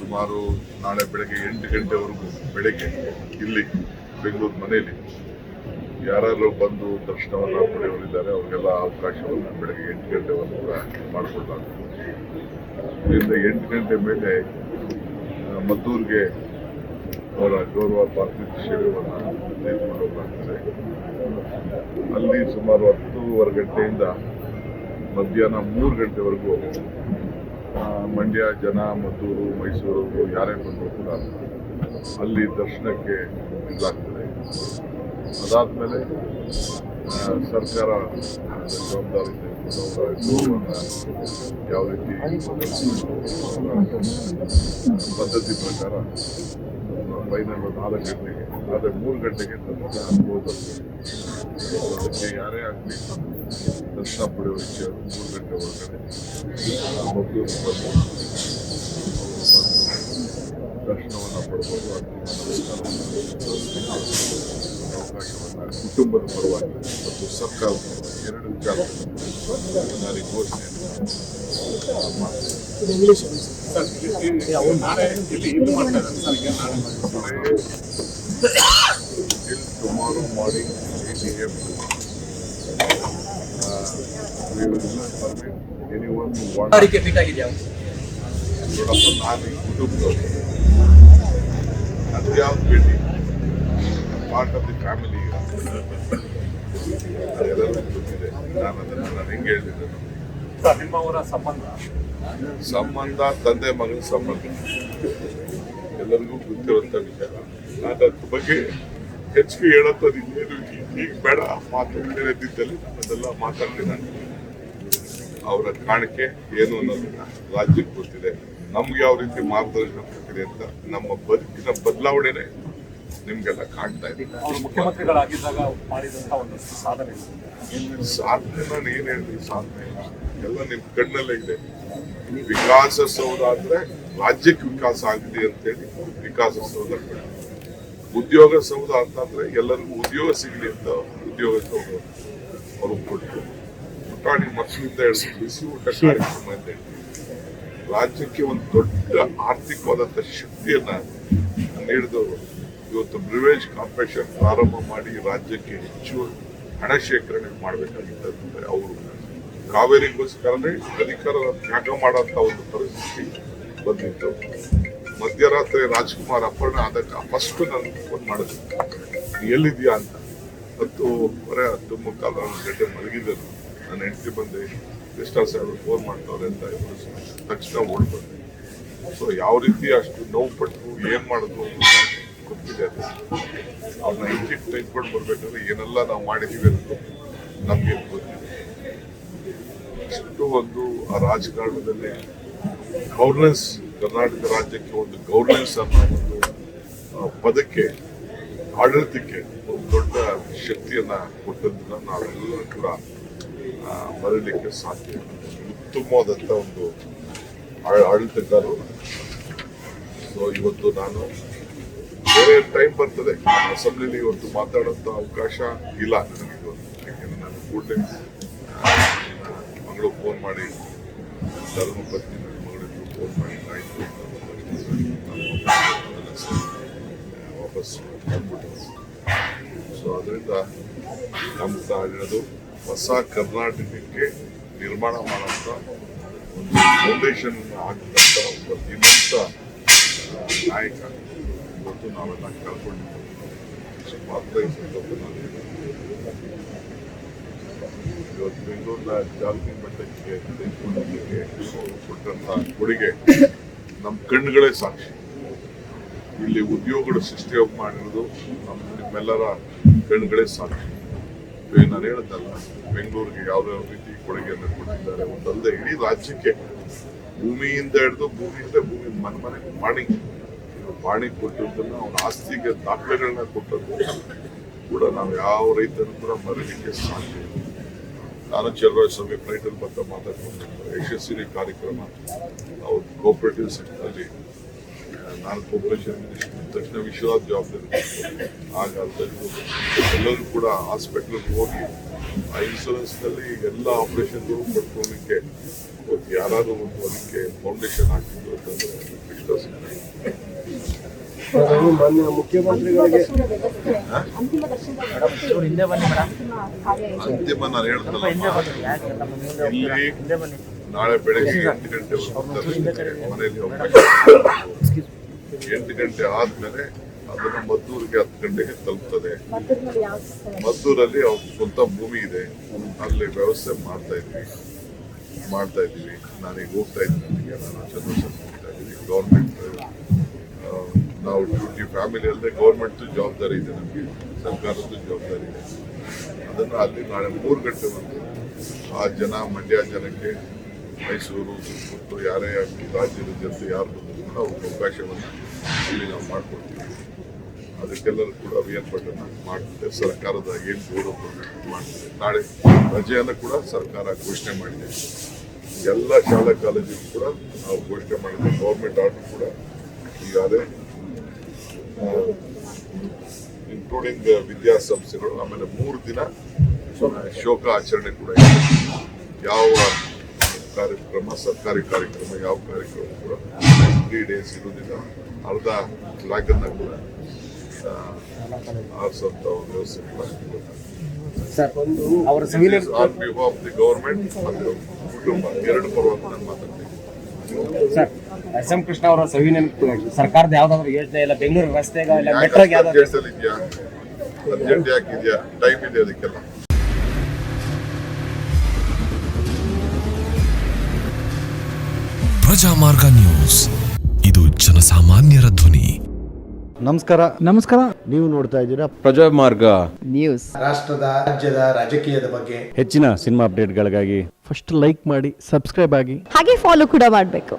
ಸುಮಾರು ನಾಳೆ ಬೆಳಗ್ಗೆ 8 ಗಂಟೆವರೆಗೂ ಬೆಳಗ್ಗೆ ಇಲ್ಲಿ ಬೆಂಗಳೂರು ಮನೆಯಲ್ಲಿ ಯಾರು ಬಂದು ದರ್ಶನವನ್ನು ಪಡೆಯುವರಿದ್ದಾರೆ ಅವರಿಗೆಲ್ಲ ಅವಕಾಶವನ್ನು ಬೆಳಗ್ಗೆ 8 ಗಂಟೆವರೆಗೂ ಕೂಡ ಮಾಡಿಕೊಡಲಾಗ್ತದೆ. ಇದರಿಂದ 8 ಗಂಟೆ ಮೇಲೆ ಮದ್ದೂರಿಗೆ ಅವರ ಗೌರವ ಪಾರ್ಥಿವ ಶರೀರವನ್ನು ತೆಗೆದುಕೊಂಡು ಹೋಗಲಾಗ್ತದೆ. ಅಲ್ಲಿ ಸುಮಾರು 10:15 ಗಂಟೆಯಿಂದ ಮಧ್ಯಾಹ್ನ 3 ಗಂಟೆವರೆಗೂ ಮಂಡ್ಯ ಜನ, ಮದ್ದೂರು, ಮೈಸೂರು ಯಾರೇ ಬಂದರೂ ಕೂಡ ಅಲ್ಲಿ ದರ್ಶನಕ್ಕೆ ಇಡಲಾಗ್ತದೆ. ಅದಾದಮೇಲೆ ಸರ್ಕಾರ ಜವಾಬ್ದಾರಿ ಯಾವ ರೀತಿ ಪದ್ಧತಿ ಪ್ರಕಾರ ಫೈನಲ್ 4 ಗಂಟೆಗೆ, ಆದರೆ 3 ಗಂಟೆಗೆ ಅದಕ್ಕೆ ಯಾರೇ ಆಗಲಿ ದರ್ಶನ ಪಡೆಯುವ ವಿಷಯರು 3 ಗಂಟೆ ಒಳಗಡೆ ಮದ್ದೂರು ಬಂದು ದರ್ಶನವನ್ನು ಪಡೆದು ಅವಕಾಶವನ್ನು ಕುಟುಂಬದ ಪರವಾಗಿ ಮತ್ತು ಸರ್ಕಾರದ ಎರಡು ವಿಚಾರಗಳನ್ನು ನಾನು ಘೋಷಣೆಯನ್ನು tomorrow morning 8 AM we will permit anyone who wants ನಾನು ಕುಟುಂಬದವರು ಅದ್ಯಾವ್ದು ಭೇಟಿ ಪಾರ್ಟ್ ಆಫ್ ದಿ ಫ್ಯಾಮಿಲಿ ಅದೆಲ್ಲರೂ ಗೊತ್ತಿದೆ. ನಾನು ಹೆಂಗೆ ಹೇಳಿದ್ದೆ, ನಿಮ್ಮವರ ಸಂಬಂಧ ತಂದೆ ಮಗನ ಸಂಬಂಧ ಎಲ್ಲರಿಗೂ ಗೊತ್ತಿರುವಂತ ವಿಚಾರ. ನಾನು ಅದ್ರ ಬಗ್ಗೆ ಹೆಚ್ಚಿಗೆ ಹೇಳೋದಿದ್ದೇನು ಈಗ ಬೇಡ, ಮಾತಾಡ್ತಿದ್ದಲ್ಲಿ ಅದೆಲ್ಲ ಮಾತಾಡ್ತೀನಿ. ನಾನು ಅವರ ಕಾಣಿಕೆ ಏನು ಅನ್ನೋದನ್ನ ರಾಜ್ಯಕ್ಕೆ ಗೊತ್ತಿದೆ, ನಮ್ಗೆ ಯಾವ ರೀತಿ ಮಾರ್ಗದರ್ಶನ ಕೊಟ್ಟಿದೆ ಅಂತ ನಮ್ಮ ಬದುಕಿನ ಬದಲಾವಣೆನೆ ನಿಮ್ಗೆಲ್ಲ ಕಾಣ್ತಾ ಇದೆ. ಮುಖ್ಯಮಂತ್ರಿಗಳಾಗಿದ್ದಾಗ ಮಾಡಿದಂತ ಒಂದು ಸಾಧನೆ ನಾನು ಏನ್ ಹೇಳಿದ್ರಿ, ಸಾಧನೆ ಎಲ್ಲ ನಿಮ್ ಕಣ್ಣಲ್ಲೇ ಇದೆ. ವಿಕಾಸಸೌಧ ಅಂದ್ರೆ ರಾಜ್ಯಕ್ಕೆ ವಿಕಾಸ ಆಗಿದೆ ಅಂತೇಳಿ ವಿಕಾಸಸೌಧ, ಉದ್ಯೋಗ ಸೌಧ ಅಂತಂದ್ರೆ ಎಲ್ಲರಿಗೂ ಉದ್ಯೋಗ ಸಿಗಲಿ ಅಂತ ಉದ್ಯೋಗ ಸೌಧ ಅವರು ಕೊಟ್ಟರು. ಪುಟಾಣಿ ಮಕ್ಕಳಿಂದ ಹಿಡಿದು ಬಿಸಿ ಊಟ ಕಾರ್ಯಕ್ರಮ ಅಂತ ಹೇಳಿ ರಾಜ್ಯಕ್ಕೆ ಒಂದು ದೊಡ್ಡ ಆರ್ಥಿಕವಾದಂತ ಶಕ್ತಿಯನ್ನ ನೀಡಿದವರು. ಇವತ್ತು ಬ್ರಿವೇಜ್ ಕಾರ್ಪೊರೇಷನ್ ಪ್ರಾರಂಭ ಮಾಡಿ ರಾಜ್ಯಕ್ಕೆ ಹೆಚ್ಚು ಹಣ ಶೇಖರಣೆ ಮಾಡಬೇಕಾಗಿದ್ದಂತೆ ಅವರು ಕಾವೇರಿಗೋಸ್ಕರನೇ ಅಧಿಕಾರ ತ್ಯಾಗ ಮಾಡೋಂಥ ಒಂದು ಪರಿಸ್ಥಿತಿ ಬಂದಿತ್ತು. ಮಧ್ಯರಾತ್ರಿ ರಾಜ್ಕುಮಾರ್ ಅಪಹರಣ ಆದಾಗ ಫಸ್ಟ್ ನಾನು ಫೋನ್ ಮಾಡಿದ್ರು, ಎಲ್ಲಿದ್ಯಾ ಅಂತ. 10:30 ಗಂಟೆ ಮಲಗಿದ್ದರು. ನನ್ನ ಹೆಂಡತಿ ಬಂದು ಎಷ್ಟೋ ಸಾಹೇಬರು ಫೋನ್ ಮಾಡ್ತಾವ್ರೆ ಅಂತ ತಕ್ಷಣ ಓಡ್ ಬಂದೆ. ಸೊ ಯಾವ ರೀತಿ ಅಷ್ಟು ನೋವು ಪಟ್ಟು ಏನ್ ಮಾಡಿದ್ರು ಗೊತ್ತಿದೆ. ಅದು ಅವ್ರನ್ನ ಇಂಜಿಕ್ ತೆಗೆದುಕೊಂಡು ಬರ್ಬೇಕಾದ್ರೆ ಏನೆಲ್ಲ ನಾವು ಮಾಡಿದೀವಿ ಅನ್ನೋದು ನಮ್ಗೆ ಗೊತ್ತಿದೆ. ಅಷ್ಟು ಒಂದು ಆ ರಾಜಕಾರಣದಲ್ಲಿ ಗವರ್ನೆನ್ಸ್, ಕರ್ನಾಟಕ ರಾಜ್ಯಕ್ಕೆ ಒಂದು ಗವರ್ನೆನ್ಸ್ ಅನ್ನೋ ಒಂದು ಪದಕ್ಕೆ, ಆಡಳಿತಕ್ಕೆ ಒಂದು ದೊಡ್ಡ ಶಕ್ತಿಯನ್ನ ಕೊಟ್ಟದನ್ನ ನಾವೆಲ್ಲರೂ ಕೂಡ ಬರಲಿಕ್ಕೆ ಸಾಧ್ಯ. ಉತ್ತಮವಾದಂಥ ಒಂದು ಆಡಳಿತಗಾರರು. ಸೊ ಇವತ್ತು ನಾನು ಬೇರೆ ಟೈಮ್ ಬರ್ತದೆ, ಅಸೆಂಬ್ಲಿಲಿ ಇವತ್ತು ಮಾತಾಡೋಂಥ ಅವಕಾಶ ಇಲ್ಲ ನನಗೆ ಇವತ್ತು. ಯಾಕೆಂದ್ರೆ ನಾನು ಕೂಡಲೇ ಮಗಳು ಫೋನ್ ಮಾಡಿ, ಧರ್ಮಪತ್ನಿ ನನ್ನ ಮಗಳಿಗೂ ಫೋನ್ ಮಾಡಿ ಆಯಿತು ವಾಪಸ್ ಬಂದ್ಬಿಟ್ಟು. ಸೊ ಅದರಿಂದ ನಮ್ಗೆ ಹೇಳೋದು, ಹೊಸ ಕರ್ನಾಟಕಕ್ಕೆ ನಿರ್ಮಾಣ ಮಾಡೋಂಥ ಒಂದು ಫೌಂಡೇಶನ್ ಹಾಕಿದಂಥ ಒಬ್ಬ ಧೀಮಂತ ನಾಯಕ ಇವತ್ತು ನಾವೆಲ್ಲ ಕಳ್ಕೊಂಡಿದ್ದೇವೆ. ಇವತ್ತು ಬೆಂಗಳೂರಿನ ಜಾಲನಿ ಮಟ್ಟಕ್ಕೆ ತೆಗೆದುಕೊಳ್ಳಲಿಕ್ಕೆ ಕೊಟ್ಟಂತ ಕೊಡುಗೆ ನಮ್ಮ ಕಣ್ಣುಗಳೇ ಸಾಕ್ಷಿ. ಇಲ್ಲಿ ಉದ್ಯೋಗಗಳ ಸೃಷ್ಟಿ ಮಾಡಿರೋದು ನಿಮ್ಮೆಲ್ಲರ ಕಣ್ಣುಗಳೇ ಸಾಕ್ಷಿ. ನಾನು ಹೇಳೋದಲ್ಲ, ಬೆಂಗಳೂರಿಗೆ ಯಾವ ರೀತಿ ಕೊಡುಗೆಯನ್ನು ಕೊಟ್ಟಿದ್ದಾರೆ ಒಂದಲ್ಲದೆ ಇಡೀ ರಾಜ್ಯಕ್ಕೆ ಭೂಮಿಯಿಂದ ಹಿಡಿದು ಭೂಮಿ ಮನೆಗೆ ಪಾಣಿ ಕೊಟ್ಟಿದ್ದನ್ನ ಅವನ ಆಸ್ತಿಗೆ ದಾಖಲೆಗಳನ್ನ ಕೊಟ್ಟದ್ದು ಕೂಡ ನಾವು ಯಾವ ರೈತರು ಕೂಡ ಮರೀಲಿಕ್ಕೆ ಸಾಧ್ಯ ಇಲ್ಲ. ನಾನು ಚಲುವರಾಯಸ್ವಾಮಿ ಫ್ಲೈಟಲ್ಲಿ ಬಂದ ಮಾತಾಡ್ಕೊಂಡು ಯಶಸ್ವಿ ಕಾರ್ಯಕ್ರಮ ಅವ್ರ ಕೋಆಪರೇಟಿವ್ ಸೆಕ್ಟರ್ನಲ್ಲಿ ನಾನು ಕೋಆಪರೇಷನ್ ಮಿನಿಸ್ಟರ್ ತಕ್ಷಣ ವಿಶ್ವಾಸ ಜವಾಬ್ದಾರಿ ಆಗ ಎಲ್ಲರೂ ಕೂಡ ಹಾಸ್ಪಿಟ್ಲಿಗೆ ಹೋಗಿ ಆ ಇನ್ಶೂರೆನ್ಸ್ ನಲ್ಲಿ ಎಲ್ಲ ಆಪರೇಷನ್ ಪಡ್ಕೊಳ್ಳಿಕ್ಕೆ ಯಾರಾದ್ರೂ ಒಂದು ಅದಕ್ಕೆ ಫೌಂಡೇಶನ್ ಹಾಕಿದ್ರು ಅಂತಂದ್ರೆ ವಿಶ್ವಾಸ ಇದೆ. ಮಾನ್ಯ ಮುಖ್ಯಮಂತ್ರಿಗಳಿಗೆ ಅಂತಿಮ ನಾನು ಹೇಳ್ತಲ್ಲ, ಇಲ್ಲಿ ನಾಳೆ ಬೆಳಗ್ಗೆ 8 ಗಂಟೆವರೆಗೂ ಮನೆಯಲ್ಲಿ ಅವಕಾಶ 8 ಗಂಟೆ ಆದ್ಮೇಲೆ ಅದನ್ನ ಮದ್ದೂರಿಗೆ 10 ಗಂಟೆಗೆ ತಲುಪ್ತದೆ. ಮದ್ದೂರಲ್ಲಿ ಅವ್ರ ಸ್ವಂತ ಭೂಮಿ ಇದೆ, ಅಲ್ಲಿ ವ್ಯವಸ್ಥೆ ಮಾಡ್ತಾ ಇದ್ದೀವಿ. ನಾನೀಗ ಹೋಗ್ತಾ ಇದ್ದೀನಿ, ನಾನು ಚಂದ್ರಶೇಖರ್ ಹೋಗ್ತಾ ಇದ್ದೀನಿ. ಗೌರ್ಮೆಂಟ್ ನಾವು ಡ್ಯೂಟಿ ಫ್ಯಾಮಿಲಿ ಅಲ್ಲದೆ ಗೌರ್ಮೆಂಟ್ ಜವಾಬ್ದಾರಿ ಇದೆ, ನಮಗೆ ಸರ್ಕಾರದ ಜವಾಬ್ದಾರಿ ಇದೆ. ಅದನ್ನು ಅಲ್ಲಿ ನಾಳೆ 3 ಗಂಟೆವರೆಗೂ ಆ ಜನ, ಮಂಡ್ಯ ಜನಕ್ಕೆ, ಮೈಸೂರು ಸುತ್ತಮುತ್ತ ಯಾರೇ ಆಗಲಿ ರಾಜ್ಯದ ಜನತೆ ಯಾರು ಬಂದರೂ ಕೂಡ ಅವ್ರಿಗೆ ಅವಕಾಶವನ್ನು ಇಲ್ಲಿ ನಾವು ಮಾಡಿಕೊಡ್ತೀವಿ. ಅದಕ್ಕೆಲ್ಲರೂ ಕೂಡ ಅಭಿಯಾನ ಮಾಡ್ತಿದೆ. ಸರ್ಕಾರದ ಏನು ಗೌರವ ಮಾಡ್ತಿದೆ. ನಾಳೆ ರಜೆಯನ್ನು ಕೂಡ ಸರ್ಕಾರ ಘೋಷಣೆ ಮಾಡಿದೆ. ಎಲ್ಲ ಶಾಲಾ ಕಾಲೇಜಿಗೂ ಕೂಡ ನಾವು ಘೋಷಣೆ ಮಾಡಿದ್ದೆ. ಗೌರ್ಮೆಂಟ್ ಆರ್ಡರ್ ಕೂಡ ಈಗಾಗಲೇ ಇನ್ಕ್ಲೂಡಿಂಗ್ ವಿದ್ಯಾಸಂಸ್ಥೆಗಳು. ಆಮೇಲೆ 3 ದಿನ ಶೋಕ ಆಚರಣೆ ಕೂಡ ಇದೆ. ಯಾವ ಕಾರ್ಯಕ್ರಮ, ಸರ್ಕಾರಿ ಕಾರ್ಯಕ್ರಮ, ಯಾವ ಕಾರ್ಯಕ್ರಮ ಕೂಡ 3 ಡೇಸ್ ಇರುವುದಿಲ್ಲ. ಅರ್ಧ ಫ್ಲಾಗ್ ಅನ್ನ ಕೂಡ ಆರಿಸುವಂತ ಒಂದು ವ್ಯವಸ್ಥೆ ಕೂಡ on behalf of the government ಮತ್ತು ಕುಟುಂಬ ಎರಡು ಪರವಾಗಿ ನಾನು ಮಾತಾಡ್ತೀನಿ. ಸರ್, ಎಸ್ ಎಂ ಕೃಷ್ಣ ಅವರ ಸವಿನ ಸರ್ಕಾರದ ಯಾವ್ದಾದ್ರು ಯೋಜನೆ ಇಲ್ಲ, ಬೆಂಗಳೂರು ರಸ್ತೆಗ ಇಲ್ಲ ಮೆಟ್ರೋಗೆ ಯಾವ್ದಾದ್ರು ಇದೆಯಾ, ಅರ್ಜೆಂಟ್ ಯಾಕಿದೆಯಾ, ಟೈಮ್ ಇದೆ ಅದಕ್ಕೆಲ್ಲ. ಪ್ರಜಾಮಾರ್ಗ ನ್ಯೂಸ್, ಇದು ಜನಸಾಮಾನ್ಯರ ಧ್ವನಿ. ನಮಸ್ಕಾರ. ನೀವು ನೋಡ್ತಾ ಇದ್ದೀರಾ ಪ್ರಜಾಮಾರ್ಗ ನ್ಯೂಸ್. ರಾಷ್ಟ್ರದ, ರಾಜ್ಯದ, ರಾಜಕೀಯದ ಬಗ್ಗೆ ಹೆಚ್ಚಿನ ಸಿನಿಮಾ ಅಪ್ಡೇಟ್ಗಳಿಗಾಗಿ ಫಸ್ಟ್ ಲೈಕ್ ಮಾಡಿ, ಸಬ್ಸ್ಕ್ರೈಬ್ ಆಗಿ, ಹಾಗೆ ಫಾಲೋ ಕೂಡ ಮಾಡಬೇಕು.